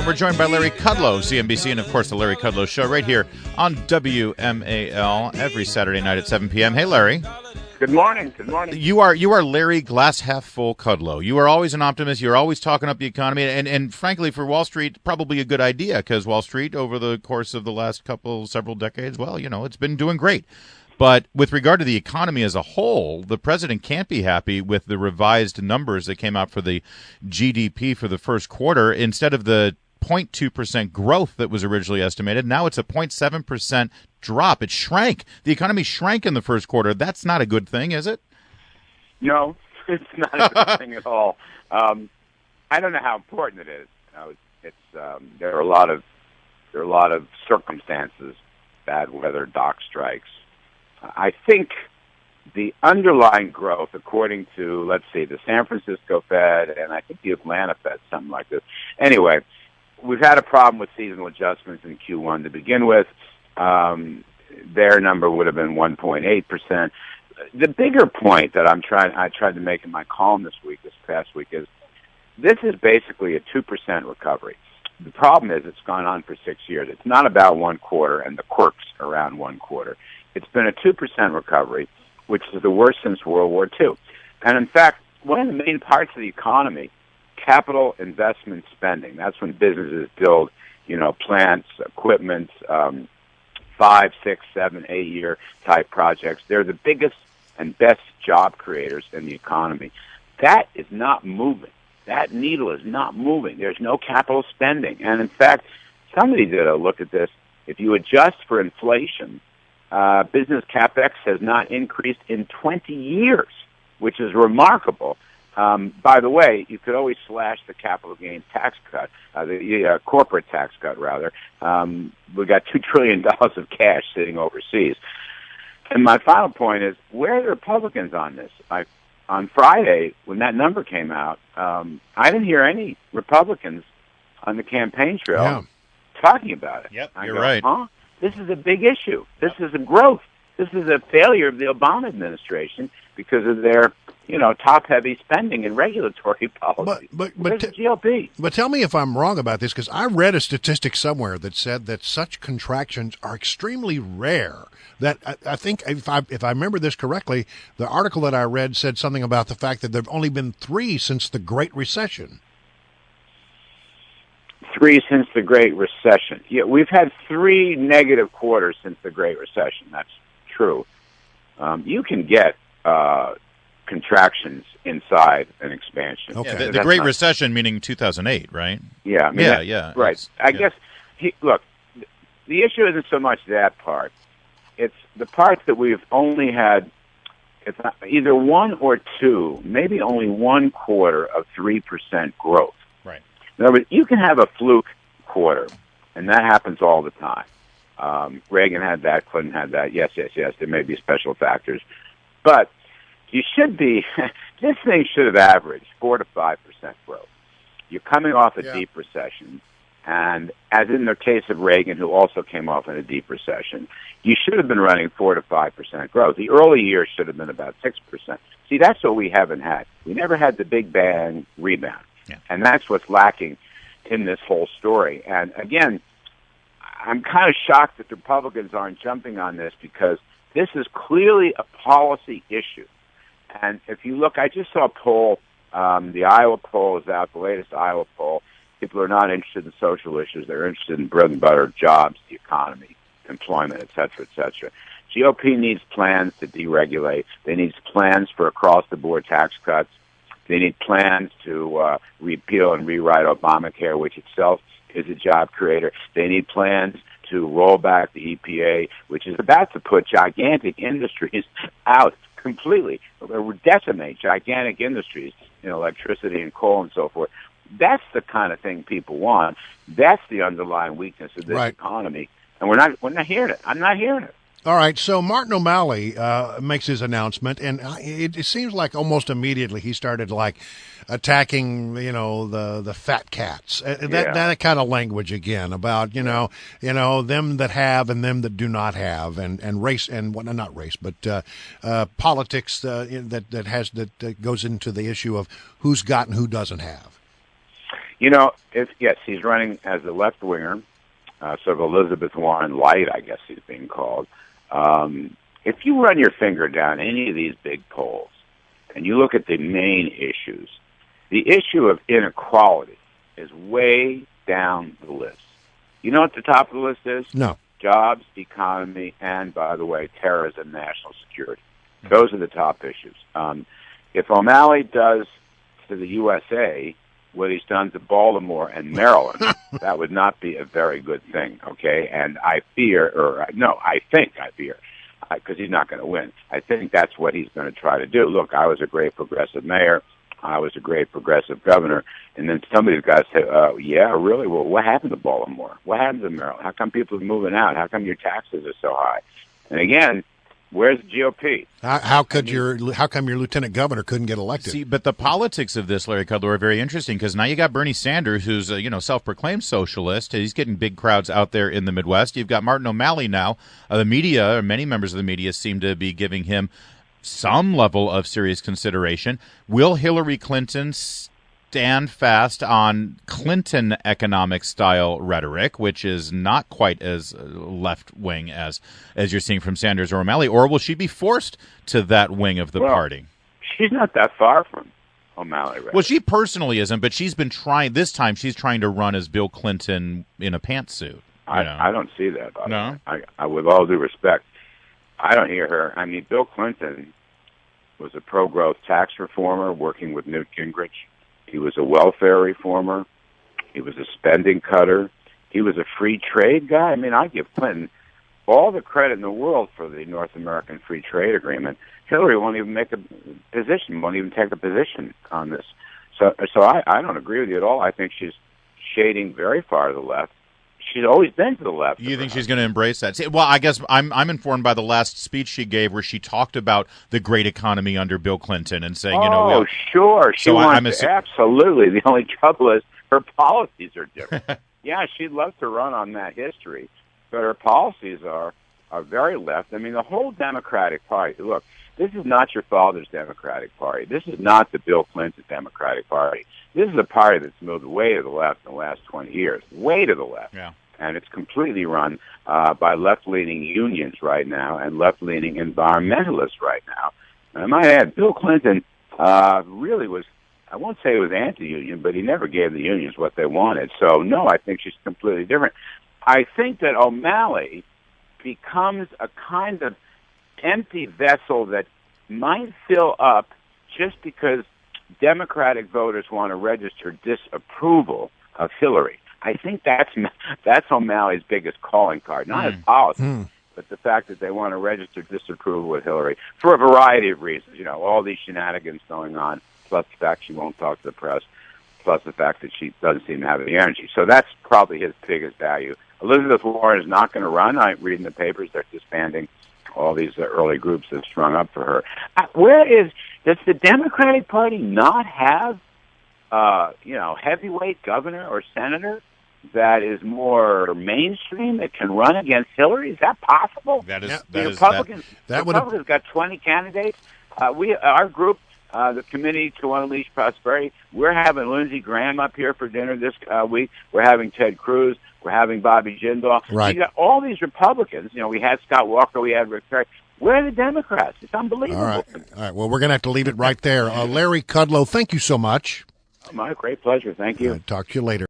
We're joined by Larry Kudlow, CNBC, and of course the Larry Kudlow Show right here on WMAL every Saturday night at 7 p.m. Hey, Larry. Good morning. Good morning. You are Larry Glass Half Full Kudlow. You are always an optimist. You're always talking up the economy, and frankly, for Wall Street, probably a good idea because Wall Street, over the course of the last several decades, well, it's been doing great. But with regard to the economy as a whole, the president can't be happy with the revised numbers that came out for the GDP for the first quarter. Instead of the 0.2% growth that was originally estimated, now it's a 0.7% drop. It shrank. The economy shrank in the first quarter. That's not a good thing, is it? No, it's not a good thing at all. I don't know how important it is. There are a lot of circumstances, bad weather, dock strikes. I think the underlying growth, according to, let's see, the San Francisco Fed and I think the Atlanta Fed, something like this. Anyway, we've had a problem with seasonal adjustments in Q1 to begin with. Their number would have been 1.8%. The bigger point that I tried to make in my column this past week, is this is basically a 2% recovery. The problem is it's gone on for 6 years. It's not about one quarter and the quirks around one quarter. It's been a 2% recovery, which is the worst since World War II. And in fact, one of the main parts of the economy, capital investment spending, that's when businesses build, plants, equipment, 5, 6, 7, 8 year type projects. They're the biggest and best job creators in the economy. That is not moving. That needle is not moving. There's no capital spending. And in fact, somebody did a look at this. If you adjust for inflation, business CapEx has not increased in 20 years, which is remarkable. By the way, you could always slash the capital gains tax cut, the corporate tax cut, rather. We got $2 trillion of cash sitting overseas. And my final point is, where are the Republicans on this? On Friday, when that number came out, I didn't hear any Republicans on the campaign trail talking about it. Yep, you're right. Huh? This is a big issue. This is a growth. This is a failure of the Obama administration because of their, top-heavy spending and regulatory policy. But the GOP. But tell me if I'm wrong about this, because I read a statistic somewhere that said that such contractions are extremely rare. That I think, if I remember this correctly, the article that I read said something about the fact that there have only been 3 since the Great Recession. 3 since the Great Recession. Yeah, we've had 3 negative quarters since the Great Recession. That's true. You can get contractions inside an expansion. Okay. Yeah, the Great Recession meaning 2008, right? Yeah. Yeah. Right. I guess, look, the issue isn't so much that part. It's the parts that we've only had, it's either 1 or 2, maybe only 1 quarter of 3% growth. Right. In other words, you can have a fluke quarter, and that happens all the time. Reagan had that, Clinton had that. Yes. There may be special factors. But you should be, this thing should have averaged 4 to 5% growth. You're coming off a deep recession, and as in the case of Reagan, who also came off in a deep recession, you should have been running 4 to 5% growth. The early years should have been about 6%. See, that's what we haven't had. We never had the big bang rebound. Yeah. And that's what's lacking in this whole story. And again, I'm kind of shocked that the Republicans aren't jumping on this because this is clearly a policy issue. And if you look, I just saw a poll, the Iowa poll is out, the latest Iowa poll. People are not interested in social issues. They're interested in bread and butter, jobs, the economy, employment, et cetera, et cetera. GOP needs plans to deregulate. They need plans for across-the-board tax cuts. They need plans to repeal and rewrite Obamacare, which itself is a job creator. They need plans to roll back the EPA, which is about to put gigantic industries out completely, or decimate gigantic industries in electricity and coal and so forth. That's the kind of thing people want. That's the underlying weakness of this economy. And we're not hearing it. I'm not hearing it. All right, so Martin OMalley makes his announcement, and it seems like almost immediately he started attacking, the fat cats. That kind of language again about them that have and them that do not have, and race and not race, but politics that goes into the issue of who's got and who doesn't have. Yes, he's running as a left winger, sort of Elizabeth Warren light, I guess he's being called. If you run your finger down any of these big polls and you look at the main issues, the issue of inequality is way down the list. You know what the top of the list is? No. Jobs, economy, and, by the way, terrorism, national security. Those are the top issues. If OMalley does to the USA what he's done to Baltimore and Maryland, that would not be a very good thing, okay? And I fear, because he's not going to win. I think that's what he's going to try to do. Look, I was a great progressive mayor. I was a great progressive governor. And then somebody's got to say, yeah, really? Well, what happened to Baltimore? What happened to Maryland? How come people are moving out? How come your taxes are so high? And again, where's the GOP? How come your lieutenant governor couldn't get elected? See, but the politics of this, Larry Kudlow, are very interesting because now you got Bernie Sanders, who's a self-proclaimed socialist. He's getting big crowds out there in the Midwest. You've got Martin O'Malley now. The media, or many members of the media, seem to be giving him some level of serious consideration. Will Hillary Clinton stand fast on Clinton economic style rhetoric, which is not quite as left wing as you're seeing from Sanders or O'Malley, or will she be forced to that wing of the party? She's not that far from O'Malley, right? Well, she personally isn't, but she's been trying. This time, she's trying to run as Bill Clinton in a pantsuit. I don't see that. No, I with all due respect, I don't hear her. I mean, Bill Clinton was a pro-growth tax reformer working with Newt Gingrich. He was a welfare reformer. He was a spending cutter. He was a free trade guy. I mean, I give Clinton all the credit in the world for the North American Free Trade Agreement. Hillary won't even take a position on this. So I don't agree with you at all. I think she's shading very far to the left. She's always been to the left. You think she's going to embrace that? Well, I guess I'm informed by the last speech she gave where she talked about the great economy under Bill Clinton and saying, sure. She wants absolutely. The only trouble is her policies are different. Yeah, she'd love to run on that history, but her policies are very left. I mean, the whole Democratic Party, look, this is not your father's Democratic Party. This is not the Bill Clinton Democratic Party. This is a party that's moved way to the left in the last 20 years, way to the left. Yeah. And it's completely run by left-leaning unions right now and left-leaning environmentalists right now. And I might add, Bill Clinton really was, I won't say he was anti-union, but he never gave the unions what they wanted. So, no, I think she's completely different. I think that O'Malley becomes a kind of empty vessel that might fill up just because Democratic voters want to register disapproval of Hillary. I think that's O'Malley's biggest calling card, not his policy, but the fact that they want to register disapproval with Hillary for a variety of reasons. All these shenanigans going on, plus the fact she won't talk to the press, plus the fact that she doesn't seem to have the energy. So that's probably his biggest value. Elizabeth Warren is not going to run. I'm reading the papers; they're disbanding all these early groups that sprung up for her. Does the Democratic Party not have, heavyweight governor or senator that is more mainstream that can run against Hillary? Is that possible? The Republicans got 20 candidates. Our group, the Committee to Unleash Prosperity, we're having Lindsey Graham up here for dinner this week. We're having Ted Cruz. We're having Bobby Jindal. Right. You got all these Republicans. We had Scott Walker. We had Rick Perry. Where are the Democrats? It's unbelievable. All right. Well, we're going to have to leave it right there. Larry Kudlow, thank you so much. My great pleasure. Thank you. Talk to you later.